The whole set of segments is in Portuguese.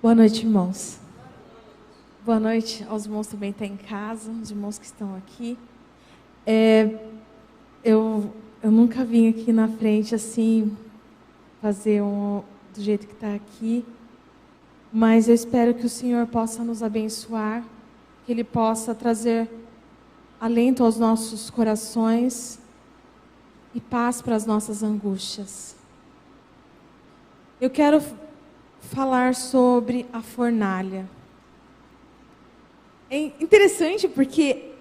Boa noite, irmãos. Boa noite aos irmãos também que estão em casa, os irmãos que estão aqui. Eu nunca vim aqui na frente assim, fazer do jeito que está aqui, mas eu espero que o Senhor possa nos abençoar, que Ele possa trazer alento aos nossos corações e paz para as nossas angústias. Eu quero falar sobre a fornalha. É interessante porque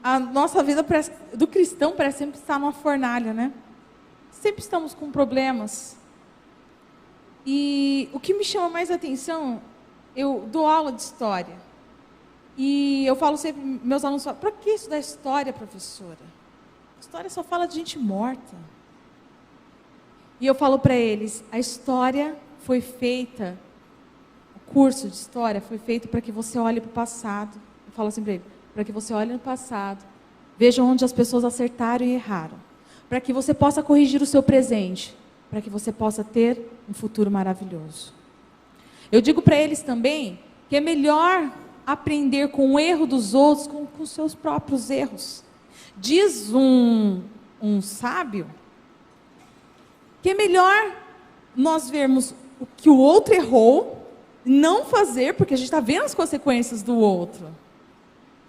a nossa vida do cristão parece sempre estar numa fornalha, né? Sempre estamos com problemas. E o que me chama mais atenção, eu dou aula de história. E eu falo sempre, meus alunos falam, para que estudar história, professora? História só fala de gente morta. E eu falo para eles, a história foi feita, o curso de história foi feito para que você olhe para o passado. Eu falo assim para ele, para que você olhe no passado, veja onde as pessoas acertaram e erraram, para que você possa corrigir o seu presente, para que você possa ter um futuro maravilhoso. Eu digo para eles também que é melhor aprender com o erro dos outros, com os seus próprios erros. Diz um sábio que é melhor nós vermos o que o outro errou, não fazer, porque a gente está vendo as consequências do outro.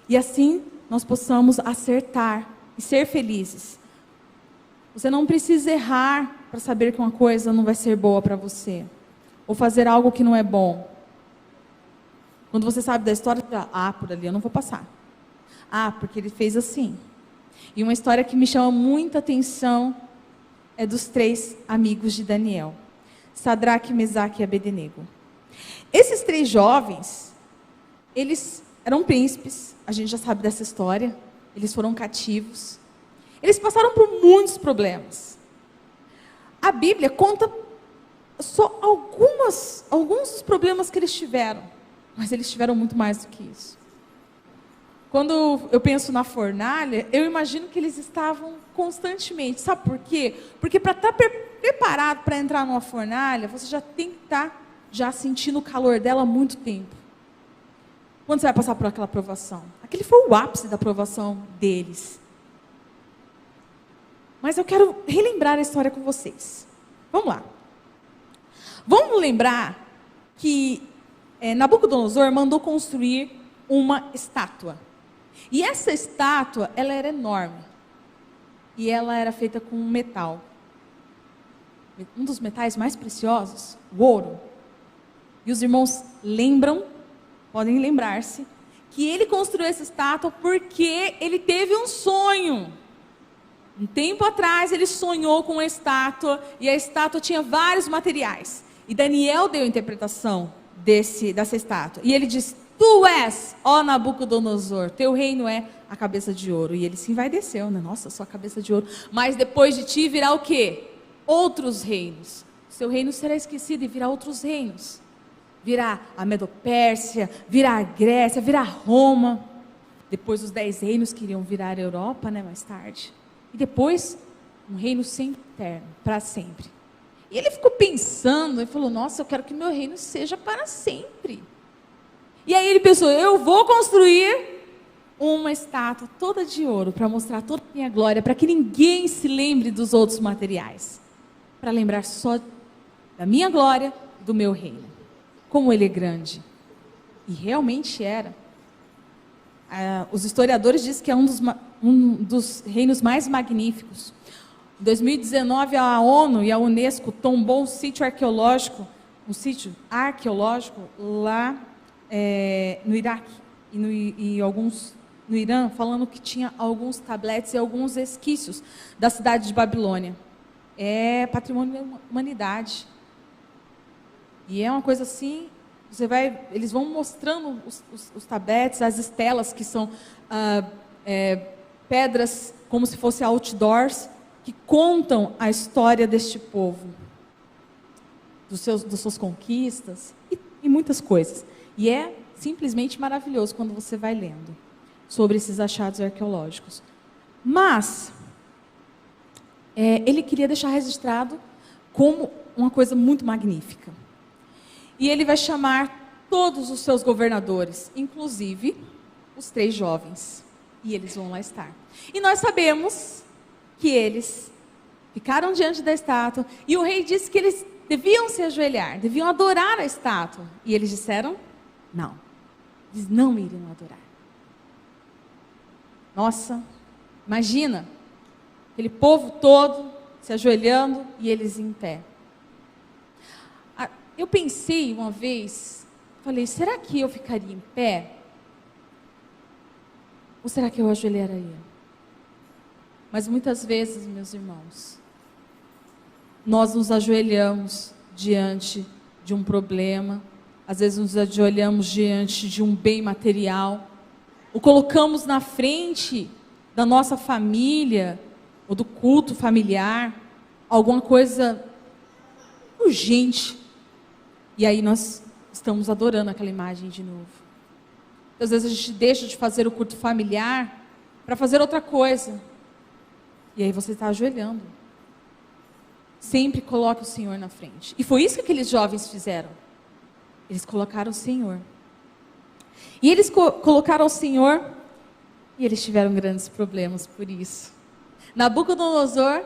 E assim nós possamos acertar e ser felizes. Você não precisa errar para saber que uma coisa não vai ser boa para você, ou fazer algo que não é bom. Quando você sabe da história, você fala, por ali eu não vou passar. Porque ele fez assim. E uma história que me chama muita atenção é dos 3 amigos de Daniel, Sadraque, Mesaque e Abednego. Esses 3 jovens, eles eram príncipes, a gente já sabe dessa história, eles foram cativos, eles passaram por muitos problemas. A Bíblia conta só alguns dos problemas que eles tiveram, mas eles tiveram muito mais do que isso. Quando eu penso na fornalha, eu imagino que eles estavam constantemente. Sabe por quê? Porque para estar preparado para entrar numa fornalha, você já tem que estar já sentindo o calor dela há muito tempo. Quando você vai passar por aquela provação? Aquele foi o ápice da provação deles. Mas eu quero relembrar a história com vocês. Vamos lá. Vamos lembrar que Nabucodonosor mandou construir uma estátua. E essa estátua, ela era enorme. E ela era feita com metal. Um dos metais mais preciosos, o ouro. E os irmãos podem lembrar-se, que ele construiu essa estátua porque ele teve um sonho. Um tempo atrás, ele sonhou com uma estátua, e a estátua tinha vários materiais. E Daniel deu a interpretação dessa estátua. E ele disse, tu és, ó Nabucodonosor, teu reino é a cabeça de ouro. E ele se envaideceu, né? Nossa, só a cabeça de ouro. Mas depois de ti virá o quê? Outros reinos. Seu reino será esquecido e virá outros reinos. Virá a Medopérsia, virá a Grécia, virá Roma. Depois os 10 reinos que iriam virar a Europa, né, mais tarde. E depois, um reino sempre eterno, para sempre. E ele ficou pensando, ele falou, nossa, eu quero que meu reino seja para sempre. E aí ele pensou, eu vou construir uma estátua toda de ouro, para mostrar toda a minha glória, para que ninguém se lembre dos outros materiais. Para lembrar só da minha glória e do meu reino. Como ele é grande. E realmente era. Os historiadores dizem que é um dos reinos mais magníficos. Em 2019, a ONU e a Unesco tombou um sítio arqueológico lá no Iraque e alguns no Irã, falando que tinha alguns tabletes e alguns resquícios da cidade de Babilônia. É patrimônio da humanidade. E é uma coisa assim, eles vão mostrando os tabletes, as estelas, que são pedras como se fossem outdoors, que contam a história deste povo, das suas conquistas e muitas coisas. E é simplesmente maravilhoso quando você vai lendo sobre esses achados arqueológicos. Mas ele queria deixar registrado como uma coisa muito magnífica. E ele vai chamar todos os seus governadores, inclusive os 3 jovens. E eles vão lá estar. E nós sabemos que eles ficaram diante da estátua. E o rei disse que eles deviam se ajoelhar, deviam adorar a estátua. E eles disseram, não. Eles não iriam adorar. Nossa, imagina, aquele povo todo se ajoelhando e eles em pé. Eu pensei uma vez, falei, será que eu ficaria em pé? Ou será que eu ajoelharia? Mas muitas vezes, meus irmãos, nós nos ajoelhamos diante de um problema, às vezes nos ajoelhamos diante de um bem material, o colocamos na frente da nossa família, ou do culto familiar, alguma coisa urgente. E aí nós estamos adorando aquela imagem de novo. Às vezes a gente deixa de fazer o culto familiar para fazer outra coisa. E aí você está ajoelhando. Sempre coloque o Senhor na frente. E foi isso que aqueles jovens fizeram. Eles colocaram o Senhor. E eles colocaram o Senhor e eles tiveram grandes problemas por isso. Nabucodonosor,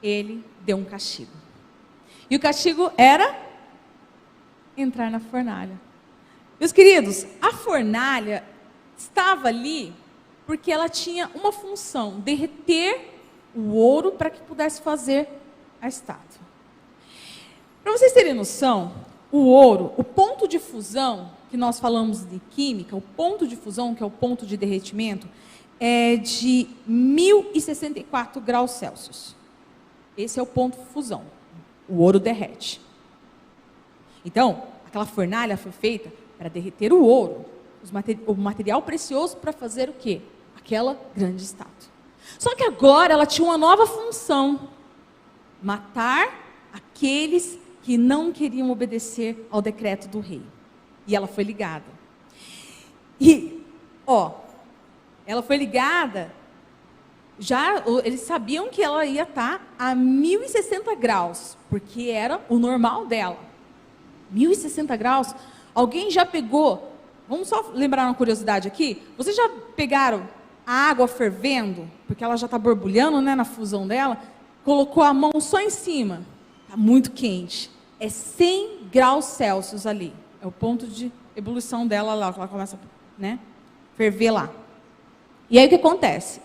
ele deu um castigo. E o castigo era entrar na fornalha. Meus queridos, a fornalha estava ali porque ela tinha uma função, derreter o ouro para que pudesse fazer a estátua. Para vocês terem noção, o ouro, o ponto de fusão, que nós falamos de química, o ponto de fusão, que é o ponto de derretimento, é de 1064 graus Celsius. Esse é o ponto de fusão. O ouro derrete. Então, aquela fornalha foi feita para derreter o ouro, o material precioso para fazer o quê? Aquela grande estátua. Só que agora ela tinha uma nova função: matar aqueles que não queriam obedecer ao decreto do rei. E ela foi ligada. E, ela foi ligada, já eles sabiam que ela ia estar a 1060 graus, porque era o normal dela. 1060 graus. Alguém já pegou, vamos só lembrar uma curiosidade aqui, vocês já pegaram a água fervendo, porque ela já está borbulhando, né, na fusão dela, colocou a mão só em cima, está muito quente, é 100 graus Celsius ali, é o ponto de ebulição dela lá, que ela começa a, né, ferver lá. E aí o que acontece?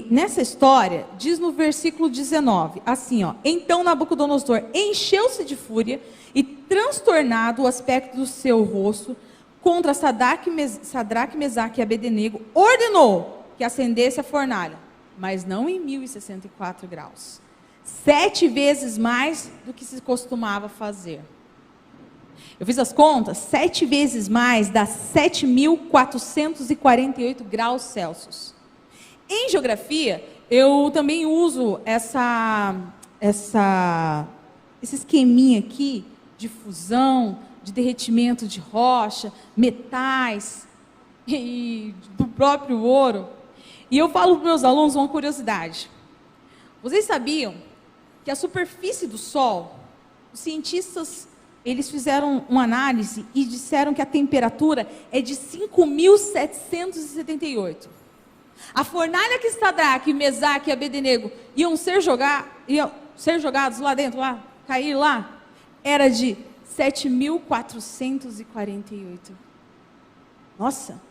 Nessa história, diz no versículo 19, assim, então Nabucodonosor encheu-se de fúria e, transtornado o aspecto do seu rosto, contra Sadraque, Mesaque e Abednego, ordenou que acendesse a fornalha, mas não em 1064 graus, 7 vezes mais do que se costumava fazer. Eu fiz as contas, 7 vezes mais dá 7.448 graus Celsius. Em geografia, eu também uso esse esqueminha aqui de fusão, de derretimento de rocha, metais e do próprio ouro. E eu falo para os meus alunos uma curiosidade. Vocês sabiam que a superfície do Sol, os cientistas, eles fizeram uma análise e disseram que a temperatura é de 5.778. A fornalha que Sadraque, Mesaque e Abednego iam ser jogados lá dentro, cair lá, era de 7.448. Nossa,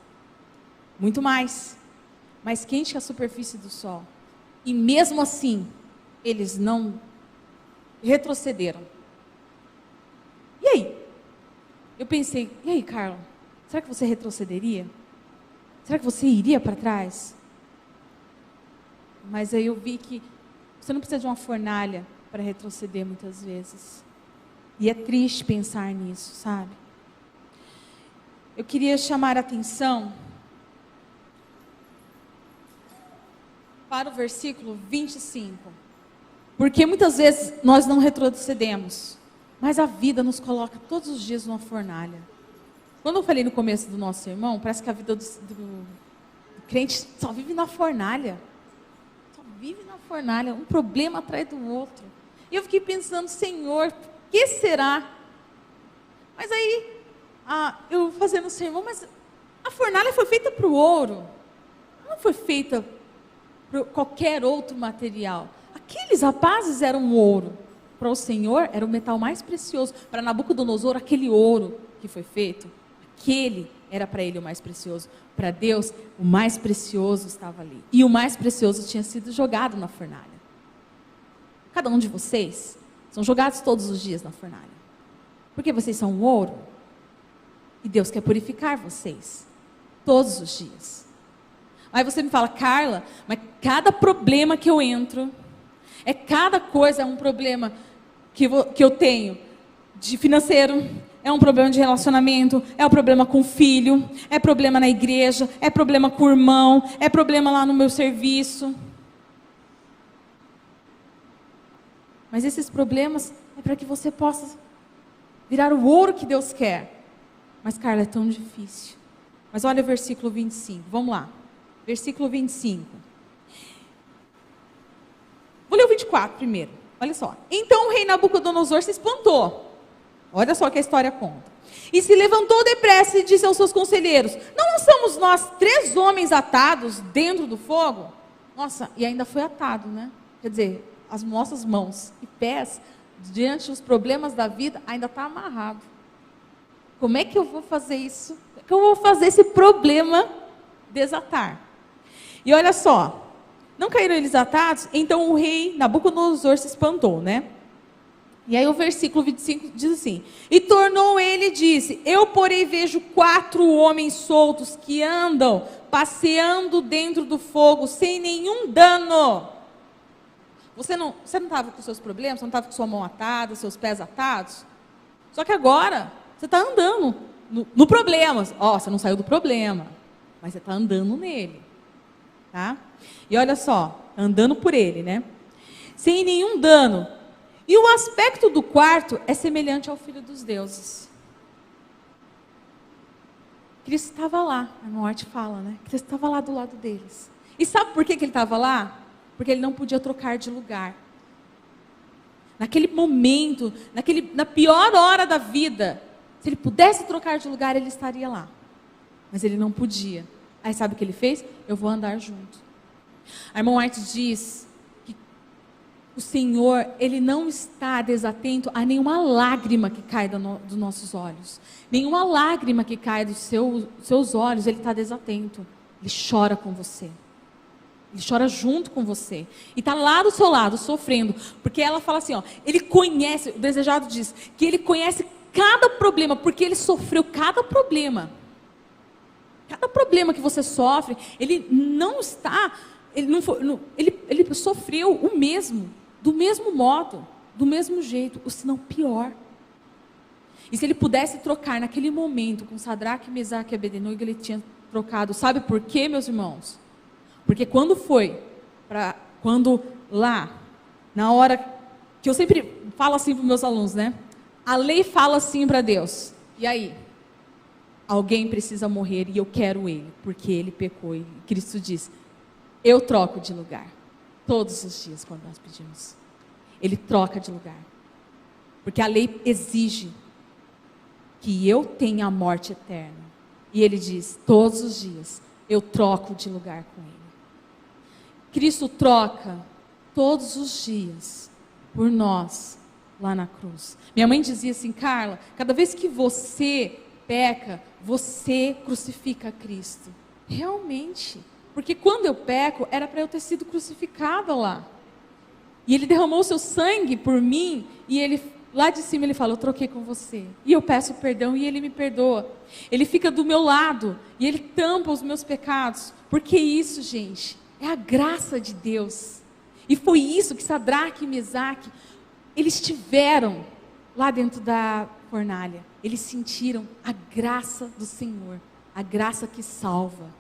muito mais quente que a superfície do Sol. E mesmo assim, eles não retrocederam. E aí? Eu pensei, e aí, Carla? Será que você retrocederia? Será que você iria para trás? Mas aí eu vi que você não precisa de uma fornalha para retroceder muitas vezes. E é triste pensar nisso, sabe? Eu queria chamar a atenção para o versículo 25. Porque muitas vezes nós não retrocedemos. Mas a vida nos coloca todos os dias numa fornalha. Quando eu falei no começo do nosso sermão, parece que a vida do crente só vive na fornalha. Só vive na fornalha, um problema atrás do outro. E eu fiquei pensando, Senhor, que será? Mas aí, eu fazendo o sermão, mas a fornalha foi feita para o ouro, não foi feita para qualquer outro material. Aqueles rapazes eram ouro. Para o Senhor, era o metal mais precioso. Para Nabucodonosor, aquele ouro que foi feito, aquele era para ele o mais precioso. Para Deus, o mais precioso estava ali. E o mais precioso tinha sido jogado na fornalha. Cada um de vocês são jogados todos os dias na fornalha. Porque vocês são ouro. E Deus quer purificar vocês. Todos os dias. Aí você me fala, Carla, mas cada problema que eu entro, cada coisa é um problema que eu tenho de financeiro, é um problema de relacionamento, é um problema com o filho, é problema na igreja, é problema com o irmão, é problema lá no meu serviço. Mas esses problemas é para que você possa virar o ouro que Deus quer. Mas, Carla, é tão difícil. Mas olha o versículo 25, vamos lá. Versículo 25. Vou ler o 24 primeiro. Olha só. Então o rei Nabucodonosor se espantou. Olha só o que a história conta. E se levantou depressa e disse aos seus conselheiros: não somos nós 3 homens atados dentro do fogo? Nossa, e ainda foi atado, né? Quer dizer, as nossas mãos e pés, diante dos problemas da vida, ainda está amarrado. Como é que eu vou fazer isso? Como é que eu vou fazer esse problema desatar? E olha só. Não caíram eles atados? Então o rei Nabucodonosor se espantou, né? E aí o versículo 25 diz assim: e tornou ele e disse: eu, porém, vejo 4 homens soltos que andam passeando dentro do fogo sem nenhum dano. Você não estava com seus problemas, você não estava com sua mão atada, seus pés atados? Só que agora você está andando no problema. Você não saiu do problema, mas você está andando nele. Tá? E olha só, andando por ele, né? Sem nenhum dano. E o aspecto do quarto é semelhante ao Filho dos Deuses. Cristo estava lá, a morte fala, né? Cristo estava lá do lado deles. E sabe por que ele estava lá? Porque ele não podia trocar de lugar. Naquele momento, na pior hora da vida, se ele pudesse trocar de lugar, ele estaria lá. Mas ele não podia. Aí sabe o que ele fez? Eu vou andar junto. A irmã White diz que o Senhor, Ele não está desatento a nenhuma lágrima que cai dos nossos olhos. Nenhuma lágrima que cai dos seus olhos, Ele está desatento. Ele chora com você. Ele chora junto com você. E está lá do seu lado, sofrendo. Porque ela fala assim, Ele conhece, o desejado diz, que Ele conhece cada problema, porque Ele sofreu cada problema. Cada problema que você sofre, ele não está, ele sofreu o mesmo, do mesmo modo, do mesmo jeito, ou se não pior. E se ele pudesse trocar naquele momento com Sadraque, Mesaque e Abednego, ele tinha trocado. Sabe por quê, meus irmãos? Porque quando lá, na hora que eu sempre falo assim para os meus alunos, né? A lei fala assim para Deus. E aí? Alguém precisa morrer e eu quero ele, porque ele pecou. E Cristo diz, eu troco de lugar. Todos os dias quando nós pedimos. Ele troca de lugar. Porque a lei exige que eu tenha a morte eterna. E ele diz, todos os dias, eu troco de lugar com ele. Cristo troca todos os dias por nós lá na cruz. Minha mãe dizia assim, Carla, cada vez que você peca, você crucifica Cristo. Realmente. Porque quando eu peco, era para eu ter sido crucificada lá. E Ele derramou o seu sangue por mim, e Ele, lá de cima, Ele fala, eu troquei com você. E eu peço perdão, e Ele me perdoa. Ele fica do meu lado, e Ele tampa os meus pecados. Porque isso, gente, é a graça de Deus. E foi isso que Sadraque e Mesaque, eles tiveram lá dentro da fornalha. Eles sentiram a graça do Senhor, a graça que salva.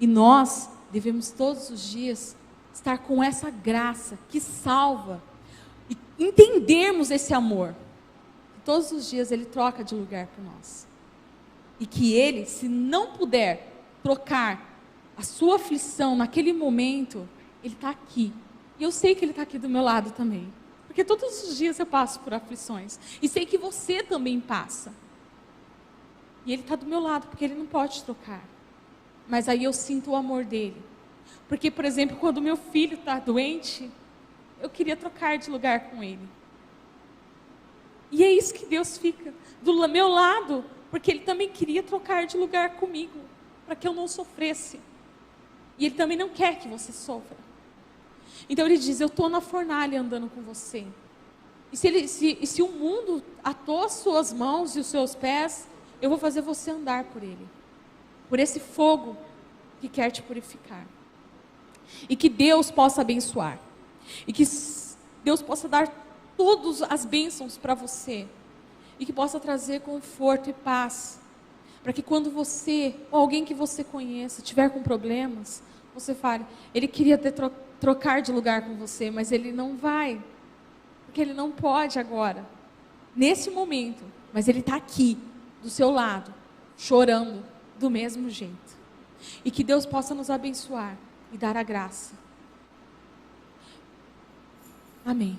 E nós devemos todos os dias estar com essa graça que salva e entendermos esse amor. Todos os dias Ele troca de lugar por nós. E que Ele, se não puder trocar a sua aflição naquele momento, Ele está aqui. E eu sei que Ele está aqui do meu lado também. Porque todos os dias eu passo por aflições. E sei que você também passa. E Ele está do meu lado, porque Ele não pode trocar. Mas aí eu sinto o amor dEle. Porque, por exemplo, quando meu filho está doente, eu queria trocar de lugar com ele. E é isso que Deus fica do meu lado, porque Ele também queria trocar de lugar comigo, para que eu não sofresse. E Ele também não quer que você sofra. Então Ele diz, eu estou na fornalha andando com você. E se o mundo atou as suas mãos e os seus pés, eu vou fazer você andar por ele. Por esse fogo que quer te purificar. E que Deus possa abençoar. E que Deus possa dar todas as bênçãos para você. E que possa trazer conforto e paz. Para que quando você, ou alguém que você conheça, tiver com problemas, você fale, ele queria trocar de lugar com você, mas ele não vai. Porque ele não pode agora. Nesse momento. Mas ele está aqui, do seu lado, chorando, do mesmo jeito. E que Deus possa nos abençoar e dar a graça. Amém.